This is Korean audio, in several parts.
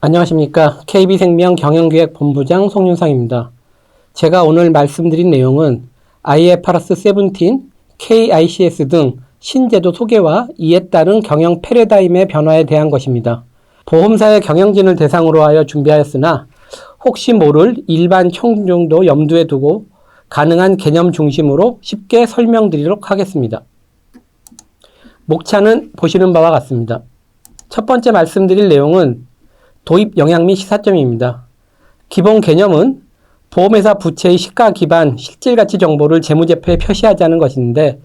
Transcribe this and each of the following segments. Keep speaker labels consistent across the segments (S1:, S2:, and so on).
S1: 안녕하십니까. KB생명 경영기획본부장 송윤상입니다. 제가 오늘 말씀드린 내용은 IFRS 17, KICS 등 신제도 소개와 이에 따른 경영 패러다임의 변화에 대한 것입니다. 보험사의 경영진을 대상으로 하여 준비하였으나 혹시 모를 일반 청중도 염두에 두고 가능한 개념 중심으로 쉽게 설명드리도록 하겠습니다. 목차는 보시는 바와 같습니다. 첫 번째 말씀드릴 내용은 도입 영향 및 시사점입니다. 기본 개념은 보험회사 부채의 시가 기반 실질가치 정보를 재무제표에 표시하자는 것인데,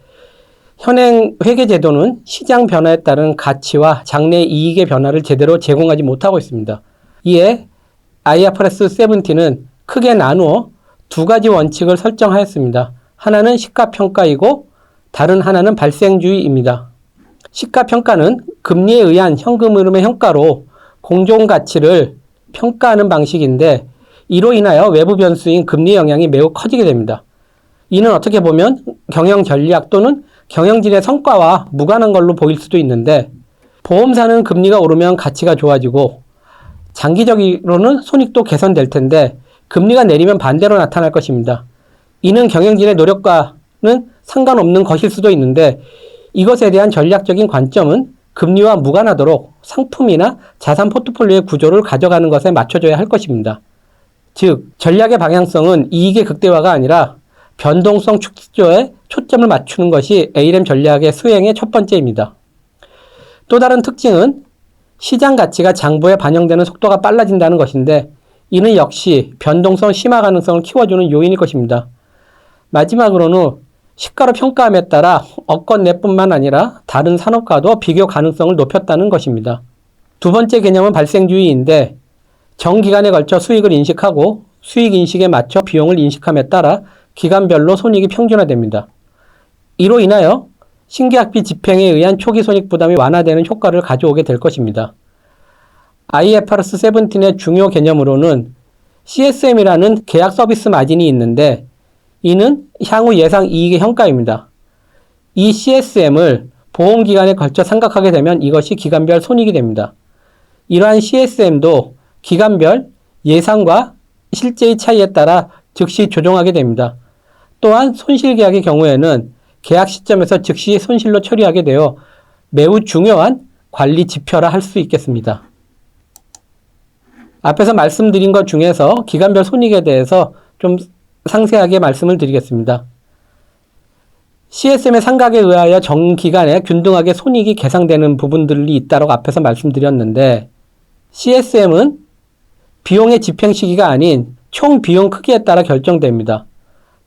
S1: 현행 회계제도는 시장 변화에 따른 가치와 장래 이익의 변화를 제대로 제공하지 못하고 있습니다. 이에 IFRS 17은 크게 나누어 두 가지 원칙을 설정하였습니다. 하나는 시가평가이고 다른 하나는 발생주의입니다. 시가평가는 금리에 의한 현금 흐름의 평가로 공존가치를 평가하는 방식인데, 이로 인하여 외부 변수인 금리 영향이 매우 커지게 됩니다. 이는 어떻게 보면 경영 전략 또는 경영진의 성과와 무관한 걸로 보일 수도 있는데, 보험사는 금리가 오르면 가치가 좋아지고 장기적으로는 손익도 개선될 텐데 금리가 내리면 반대로 나타날 것입니다. 이는 경영진의 노력과는 상관없는 것일 수도 있는데, 이것에 대한 전략적인 관점은 금리와 무관하도록 상품이나 자산 포트폴리오의 구조를 가져가는 것에 맞춰줘야 할 것입니다. 즉, 전략의 방향성은 이익의 극대화가 아니라 변동성 축소에 초점을 맞추는 것이 ALM 전략의 수행의 첫 번째입니다. 또 다른 특징은 시장 가치가 장부에 반영되는 속도가 빨라진다는 것인데, 이는 역시 변동성 심화 가능성을 키워주는 요인일 것입니다. 마지막으로는 시가로 평가함에 따라 업권 내뿐만 아니라 다른 산업과도 비교 가능성을 높였다는 것입니다. 두 번째 개념은 발생주의인데, 정기간에 걸쳐 수익을 인식하고 수익 인식에 맞춰 비용을 인식함에 따라 기간별로 손익이 평준화됩니다. 이로 인하여 신계약비 집행에 의한 초기 손익 부담이 완화되는 효과를 가져오게 될 것입니다. IFRS 17의 중요 개념으로는 CSM이라는 계약 서비스 마진이 있는데, 이는 향후 예상 이익의 현가입니다. 이 CSM을 보험기간에 걸쳐 삼각하게 되면 이것이 기간별 손익이 됩니다. 이러한 CSM도 기간별 예상과 실제의 차이에 따라 즉시 조정하게 됩니다. 또한 손실계약의 경우에는 계약 시점에서 즉시 손실로 처리하게 되어 매우 중요한 관리 지표라 할 수 있겠습니다. 앞에서 말씀드린 것 중에서 기간별 손익에 대해서 좀 상세하게 말씀을 드리겠습니다. CSM의 상각에 의하여 정기간에 균등하게 손익이 계상되는 부분들이 있다고 앞에서 말씀드렸는데, CSM은 비용의 집행 시기가 아닌 총 비용 크기에 따라 결정됩니다.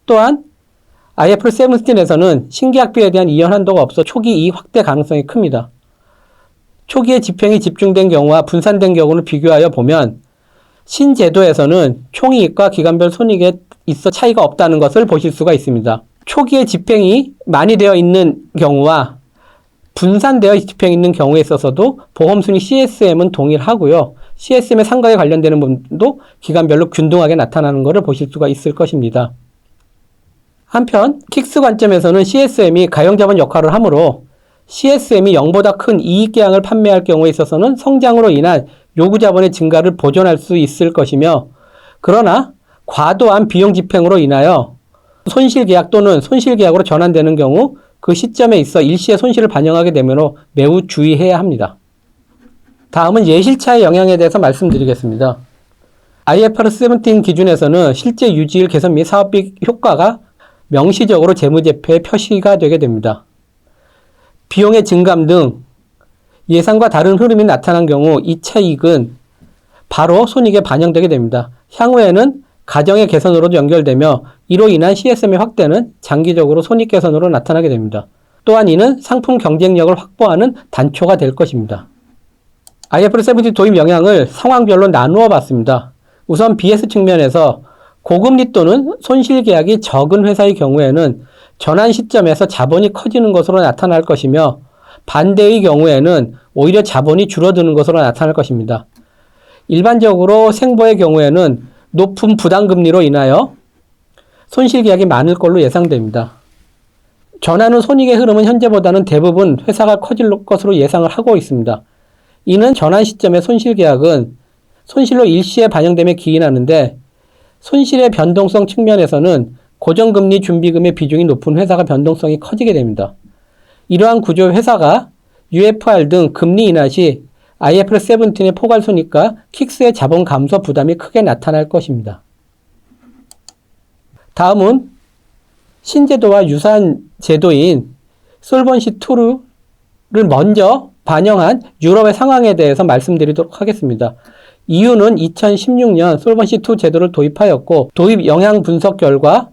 S1: 또한 IFRS 17에서는 신계약비에 대한 이연 한도가 없어 초기 이익 확대 가능성이 큽니다. 초기에 집행이 집중된 경우와 분산된 경우를 비교하여 보면 신제도에서는 총이익과 기간별 손익에 있어 차이가 없다는 것을 보실 수가 있습니다. 초기에 집행이 많이 되어 있는 경우와 분산되어 집행이 있는 경우에 있어서도 보험순위 CSM은 동일하고요. CSM의 상각에 관련되는 부분도 기간별로 균등하게 나타나는 것을 보실 수가 있을 것입니다. 한편 킥스 관점에서는 CSM이 가용자본 역할을 하므로 CSM이 0보다 큰 이익계약을 판매할 경우에 있어서는 성장으로 인한 요구자본의 증가를 보존할 수 있을 것이며, 그러나 과도한 비용 집행으로 인하여 손실계약 또는 손실계약으로 전환되는 경우 그 시점에 있어 일시의 손실을 반영하게 되므로 매우 주의해야 합니다. 다음은 예실차의 영향에 대해서 말씀드리겠습니다. IFRS 17 기준에서는 실제 유지율 개선 및 사업비 효과가 명시적으로 재무제표에 표시가 되게 됩니다. 비용의 증감 등 예상과 다른 흐름이 나타난 경우 이 차익은 바로 손익에 반영되게 됩니다. 향후에는 가정의 개선으로도 연결되며 이로 인한 CSM의 확대는 장기적으로 손익 개선으로 나타나게 됩니다. 또한 이는 상품 경쟁력을 확보하는 단초가 될 것입니다. IFRS 17 도입 영향을 상황별로 나누어 봤습니다. 우선 BS 측면에서 고금리 또는 손실계약이 적은 회사의 경우에는 전환 시점에서 자본이 커지는 것으로 나타날 것이며, 반대의 경우에는 오히려 자본이 줄어드는 것으로 나타날 것입니다. 일반적으로 생보의 경우에는 높은 부담금리로 인하여 손실계약이 많을 걸로 예상됩니다. 전환 후 손익의 흐름은 현재보다는 대부분 회사가 커질 것으로 예상을 하고 있습니다. 이는 전환 시점의 손실계약은 손실로 일시에 반영됨에 기인하는데 손실의 변동성 측면에서는 고정금리 준비금의 비중이 높은 회사가 변동성이 커지게 됩니다. 이러한 구조의 회사가 UFR 등 금리 인하 시 IFRS 17의 포괄손익과 킥스의 자본 감소 부담이 크게 나타날 것입니다. 다음은 신제도와 유사한 제도인 솔번시 2를 먼저 반영한 유럽의 상황에 대해서 말씀드리도록 하겠습니다. 이유는 2016년 솔번시 2 제도를 도입하였고 도입 영향 분석 결과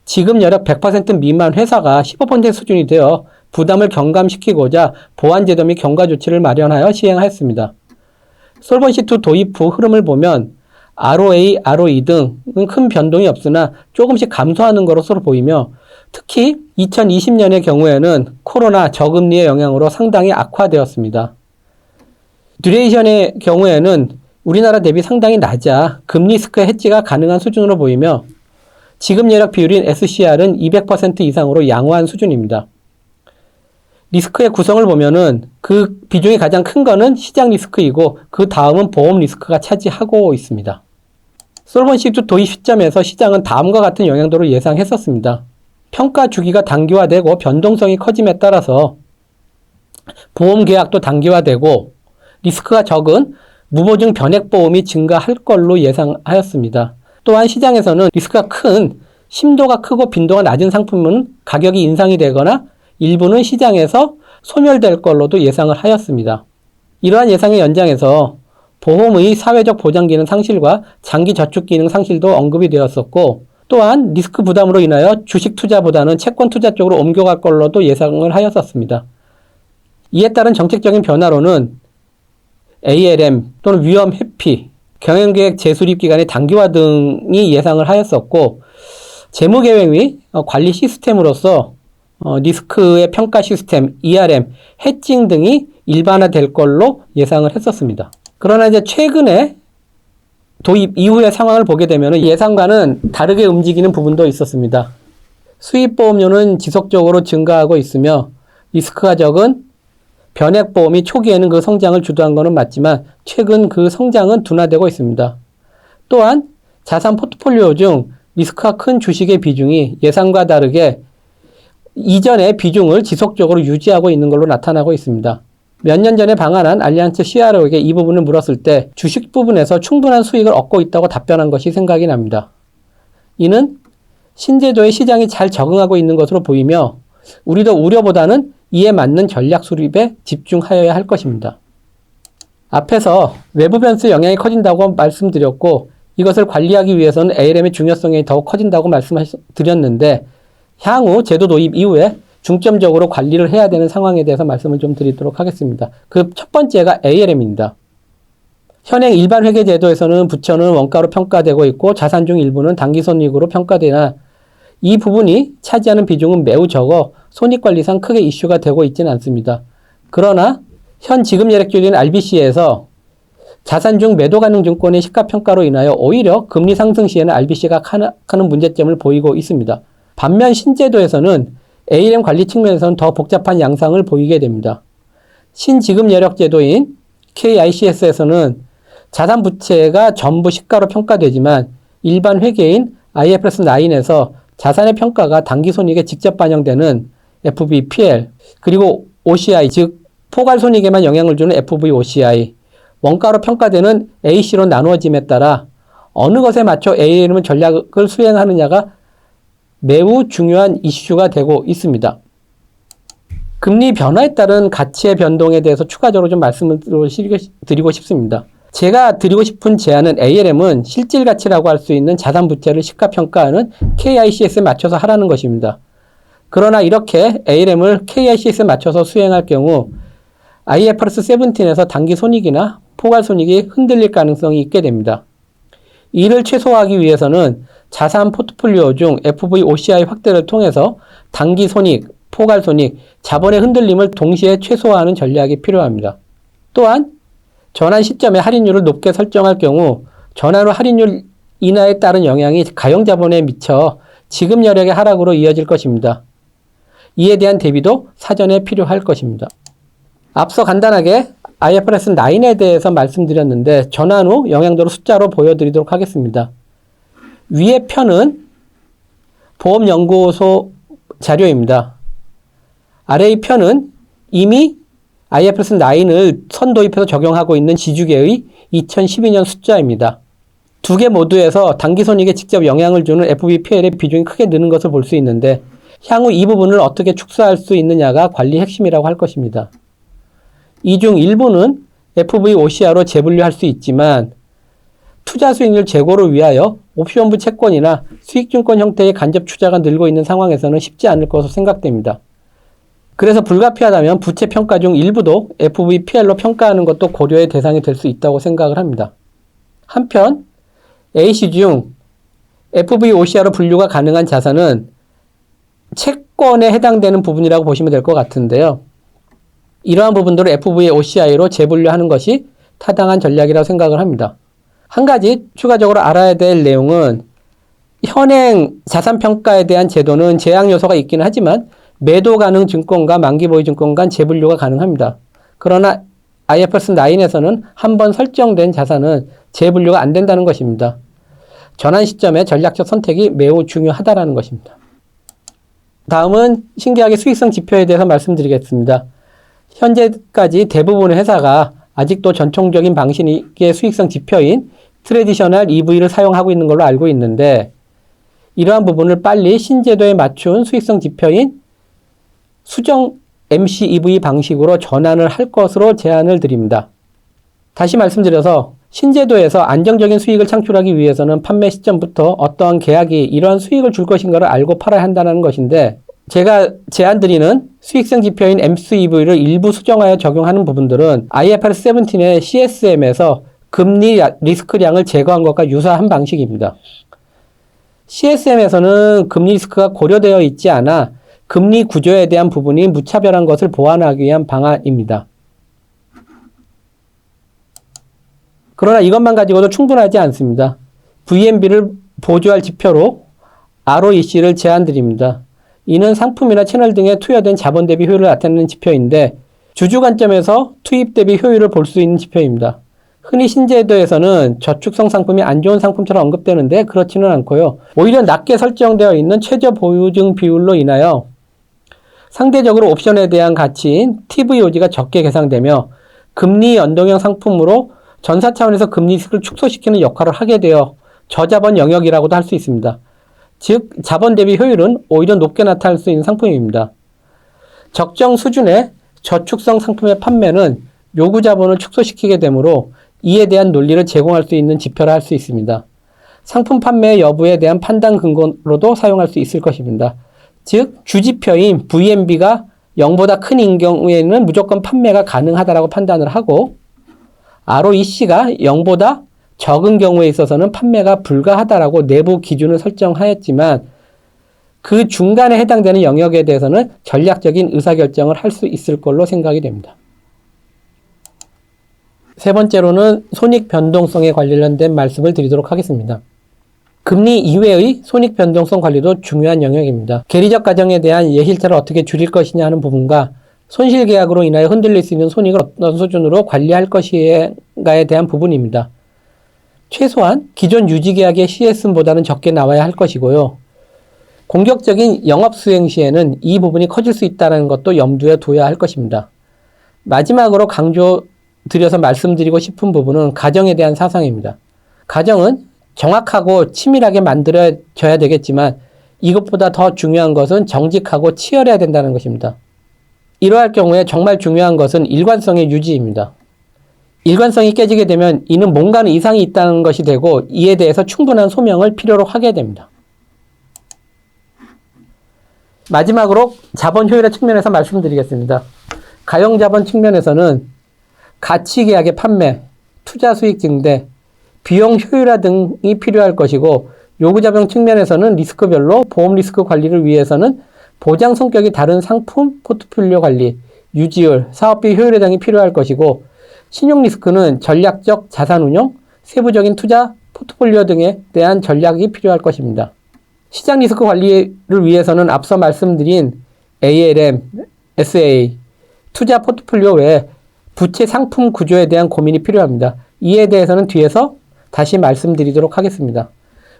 S1: 지급 여력 100% 미만 회사가 15% 수준이 되어 부담을 경감시키고자 보완제도 및 경과 조치를 마련하여 시행하였습니다. 솔번시 2 도입 후 흐름을 보면 ROA, ROE 등은 큰 변동이 없으나 조금씩 감소하는 것으로 보이며 특히 2020년의 경우에는 코로나 저금리의 영향으로 상당히 악화되었습니다. 듀레이션의 경우에는 우리나라 대비 상당히 낮아 금리 리스크 해지가 가능한 수준으로 보이며 지급 여력 비율인 SCR은 200% 이상으로 양호한 수준입니다. 리스크의 구성을 보면은 그 비중이 가장 큰 거는 시장 리스크이고 그 다음은 보험 리스크가 차지하고 있습니다. 솔번시 2 도입 시점에서 시장은 다음과 같은 영향도를 예상했었습니다. 평가 주기가 단기화되고 변동성이 커짐에 따라서 보험 계약도 단기화되고 리스크가 적은 무보증 변액보험이 증가할 걸로 예상하였습니다. 또한 시장에서는 리스크가 큰 심도가 크고 빈도가 낮은 상품은 가격이 인상이 되거나 일부는 시장에서 소멸될 걸로도 예상을 하였습니다. 이러한 예상의 연장에서 보험의 사회적 보장 기능 상실과 장기 저축 기능 상실도 언급이 되었었고 또한 리스크 부담으로 인하여 주식 투자보다는 채권 투자 쪽으로 옮겨갈 걸로도 예상을 하였었습니다. 이에 따른 정책적인 변화로는 ALM 또는 위험 회피, 경영계획 재수립 기간의 단기화 등이 예상을 하였었고 재무계획 및 관리 시스템으로서 리스크의 평가 시스템, ERM, 해칭 등이 일반화될 걸로 예상을 했었습니다. 그러나 이제 최근에 도입 이후의 상황을 보게 되면 예상과는 다르게 움직이는 부분도 있었습니다. 수입보험료는 지속적으로 증가하고 있으며 리스크가 적은 변액보험이 초기에는 그 성장을 주도한 것은 맞지만 최근 그 성장은 둔화되고 있습니다. 또한 자산 포트폴리오 중 리스크가 큰 주식의 비중이 예상과 다르게 이전의 비중을 지속적으로 유지하고 있는 걸로 나타나고 있습니다. 몇 년 전에 방한한 알리안츠 CRO에게 이 부분을 물었을 때 주식 부분에서 충분한 수익을 얻고 있다고 답변한 것이 생각이 납니다. 이는 신제도의 시장이 잘 적응하고 있는 것으로 보이며 우리도 우려보다는 이에 맞는 전략 수립에 집중하여야 할 것입니다. 앞에서 외부 변수 영향이 커진다고 말씀드렸고 이것을 관리하기 위해서는 ALM의 중요성이 더욱 커진다고 말씀드렸는데 향후 제도 도입 이후에 중점적으로 관리를 해야 되는 상황에 대해서 말씀을 좀 드리도록 하겠습니다. 그 첫 번째가 ALM입니다. 현행 일반 회계 제도에서는 부채는 원가로 평가되고 있고 자산 중 일부는 당기손익으로 평가되나 이 부분이 차지하는 비중은 매우 적어 손익관리상 크게 이슈가 되고 있지는 않습니다. 그러나 현 지급 여력률인 RBC에서 자산 중 매도 가능 증권의 시가평가로 인하여 오히려 금리 상승 시에는 RBC가 하는 문제점을 보이고 있습니다. 반면 신제도에서는 ALM 관리 측면에서는 더 복잡한 양상을 보이게 됩니다. 신지급 여력 제도인 KICS에서는 자산 부채가 전부 시가로 평가되지만 일반 회계인 IFRS 9에서 자산의 평가가 당기손익에 직접 반영되는 FVPL 그리고 OCI 즉 포괄손익에만 영향을 주는 FVOCI 원가로 평가되는 AC로 나누어짐에 따라 어느 것에 맞춰 ALM 전략을 수행하느냐가 매우 중요한 이슈가 되고 있습니다. 금리 변화에 따른 가치의 변동에 대해서 추가적으로 좀 말씀을 드리고 싶습니다. 제가 드리고 싶은 제안은 ALM은 실질가치라고 할 수 있는 자산 부채를 시가평가하는 KICS에 맞춰서 하라는 것입니다. 그러나 이렇게 ALM을 KICS에 맞춰서 수행할 경우 IFRS 17에서 당기손익이나 포괄손익이 흔들릴 가능성이 있게 됩니다. 이를 최소화하기 위해서는 자산 포트폴리오 중 FVOCI 확대를 통해서 당기손익, 포괄손익, 자본의 흔들림을 동시에 최소화하는 전략이 필요합니다. 또한 전환 시점에 할인율을 높게 설정할 경우 전환 후 할인율 인하에 따른 영향이 가용자본에 미쳐 지급 여력의 하락으로 이어질 것입니다. 이에 대한 대비도 사전에 필요할 것입니다. 앞서 간단하게 IFRS 9에 대해서 말씀드렸는데 전환 후 영향도를 숫자로 보여드리도록 하겠습니다. 위의 편은 보험연구소 자료입니다. 아래의 편은 이미 IFRS 9을 선도입해서 적용하고 있는 지주계의 2012년 숫자입니다. 두 개 모두에서 당기손익에 직접 영향을 주는 FVPL의 비중이 크게 느는 것을 볼 수 있는데 향후 이 부분을 어떻게 축소할 수 있느냐가 관리 핵심이라고 할 것입니다. 이 중 일부는 FVOCR로 재분류할 수 있지만 투자 수익률 제고를 위하여 옵션부 채권이나 수익증권 형태의 간접 투자가 늘고 있는 상황에서는 쉽지 않을 것으로 생각됩니다. 그래서 불가피하다면 부채 평가 중 일부도 FVPL로 평가하는 것도 고려의 대상이 될 수 있다고 생각을 합니다. 한편 A시 중 FVOCR로 분류가 가능한 자산은 채권에 해당되는 부분이라고 보시면 될 것 같은데요. 이러한 부분들을 FVOCI로 재분류하는 것이 타당한 전략이라고 생각을 합니다. 한 가지 추가적으로 알아야 될 내용은 현행 자산평가에 대한 제도는 제약 요소가 있기는 하지만 매도 가능 증권과 만기 보유 증권 간 재분류가 가능합니다. 그러나 IFRS 9에서는 한번 설정된 자산은 재분류가 안 된다는 것입니다. 전환 시점에 전략적 선택이 매우 중요하다는 것입니다. 다음은 신기하게 수익성 지표에 대해서 말씀드리겠습니다. 현재까지 대부분의 회사가 아직도 전통적인 방식의 수익성 지표인 트래디셔널 EV를 사용하고 있는 걸로 알고 있는데 이러한 부분을 빨리 신제도에 맞춘 수익성 지표인 수정 MCEV 방식으로 전환을 할 것으로 제안을 드립니다. 다시 말씀드려서 신제도에서 안정적인 수익을 창출하기 위해서는 판매 시점부터 어떠한 계약이 이러한 수익을 줄 것인가를 알고 팔아야 한다는 것인데 제가 제안드리는 수익성 지표인 MCEV를 일부 수정하여 적용하는 부분들은 IFRS 17의 CSM에서 금리 리스크량을 제거한 것과 유사한 방식입니다. CSM에서는 금리 리스크가 고려되어 있지 않아 금리 구조에 대한 부분이 무차별한 것을 보완하기 위한 방안입니다. 그러나 이것만 가지고도 충분하지 않습니다. VNB를 보조할 지표로 ROEC를 제안드립니다. 이는 상품이나 채널 등에 투여된 자본 대비 효율을 나타내는 지표인데 주주 관점에서 투입 대비 효율을 볼 수 있는 지표입니다. 흔히 신제도에서는 저축성 상품이 안 좋은 상품처럼 언급되는데 그렇지는 않고요. 오히려 낮게 설정되어 있는 최저 보유증 비율로 인하여 상대적으로 옵션에 대한 가치인 TVOG가 적게 계상되며 금리 연동형 상품으로 전사 차원에서 금리 리스크를 축소시키는 역할을 하게 되어 저자본 영역이라고도 할 수 있습니다. 즉 자본 대비 효율은 오히려 높게 나타날 수 있는 상품입니다. 적정 수준의 저축성 상품의 판매는 요구 자본을 축소시키게 되므로 이에 대한 논리를 제공할 수 있는 지표라 할 수 있습니다. 상품 판매 여부에 대한 판단 근거로도 사용할 수 있을 것입니다. 즉 주지표인 VNB가 0보다 큰 경우에는 무조건 판매가 가능하다고 판단을 하고 ROEC가 0보다 적은 경우에 있어서는 판매가 불가하다라고 내부 기준을 설정하였지만 그 중간에 해당되는 영역에 대해서는 전략적인 의사결정을 할 수 있을 걸로 생각이 됩니다. 세 번째로는 손익 변동성에 관련된 말씀을 드리도록 하겠습니다. 금리 이외의 손익 변동성 관리도 중요한 영역입니다. 계리적 가정에 대한 예실차를 어떻게 줄일 것이냐 하는 부분과 손실 계약으로 인하여 흔들릴 수 있는 손익을 어떤 수준으로 관리할 것인가에 대한 부분입니다. 최소한 기존 유지 계약의 CSM보다는 적게 나와야 할 것이고요. 공격적인 영업 수행 시에는 이 부분이 커질 수 있다는 것도 염두에 둬야 할 것입니다. 마지막으로 강조드려서 말씀드리고 싶은 부분은 가정에 대한 사상입니다. 가정은 정확하고 치밀하게 만들어져야 되겠지만 이것보다 더 중요한 것은 정직하고 치열해야 된다는 것입니다. 이러할 경우에 정말 중요한 것은 일관성의 유지입니다. 일관성이 깨지게 되면 이는 뭔가는 이상이 있다는 것이 되고 이에 대해서 충분한 소명을 필요로 하게 됩니다. 마지막으로 자본 효율의 측면에서 말씀드리겠습니다. 가용자본 측면에서는 가치계약의 판매, 투자 수익 증대, 비용 효율화 등이 필요할 것이고 요구자본 측면에서는 리스크별로 보험 리스크 관리를 위해서는 보장 성격이 다른 상품 포트폴리오 관리, 유지율, 사업비 효율화 등이 필요할 것이고 신용 리스크는 전략적 자산 운용, 세부적인 투자 포트폴리오 등에 대한 전략이 필요할 것입니다. 시장 리스크 관리를 위해서는 앞서 말씀드린 ALM, SA, 투자 포트폴리오 외에 부채 상품 구조에 대한 고민이 필요합니다. 이에 대해서는 뒤에서 다시 말씀드리도록 하겠습니다.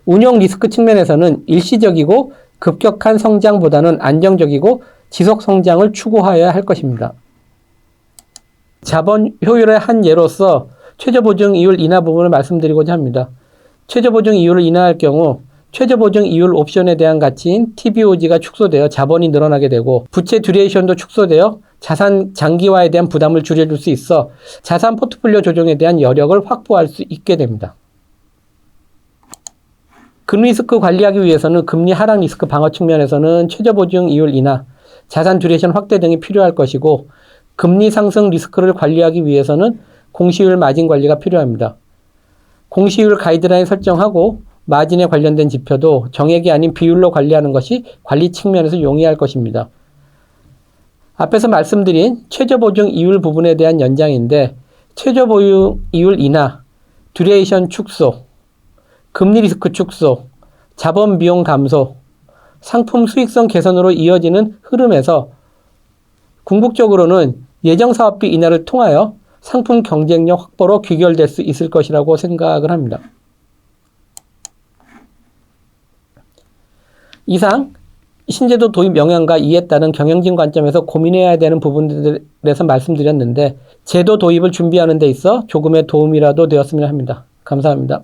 S1: 운용 리스크 측면에서는 일시적이고 급격한 성장보다는 안정적이고 지속 성장을 추구하여야 할 것입니다. 자본 효율의 한 예로서 최저보증 이율 인하 부분을 말씀드리고자 합니다. 최저보증 이율을 인하할 경우 최저보증 이율 옵션에 대한 가치인 TBOG가 축소되어 자본이 늘어나게 되고 부채 듀레이션도 축소되어 자산 장기화에 대한 부담을 줄여줄 수 있어 자산 포트폴리오 조정에 대한 여력을 확보할 수 있게 됩니다. 금리 리스크 관리하기 위해서는 금리 하락 리스크 방어 측면에서는 최저보증 이율 인하, 자산 듀레이션 확대 등이 필요할 것이고 금리 상승 리스크를 관리하기 위해서는 공시율 마진 관리가 필요합니다. 공시율 가이드라인 설정하고 마진에 관련된 지표도 정액이 아닌 비율로 관리하는 것이 관리 측면에서 용이할 것입니다. 앞에서 말씀드린 최저보증 이율 부분에 대한 연장인데 최저보증 이율 인하, 듀레이션 축소, 금리 리스크 축소, 자본 비용 감소, 상품 수익성 개선으로 이어지는 흐름에서 궁극적으로는 예정사업비 인하를 통하여 상품 경쟁력 확보로 귀결될 수 있을 것이라고 생각을 합니다. 이상 신제도 도입 영향과 이에 따른 경영진 관점에서 고민해야 되는 부분들에 대해서 말씀드렸는데 제도 도입을 준비하는 데 있어 조금의 도움이라도 되었으면 합니다. 감사합니다.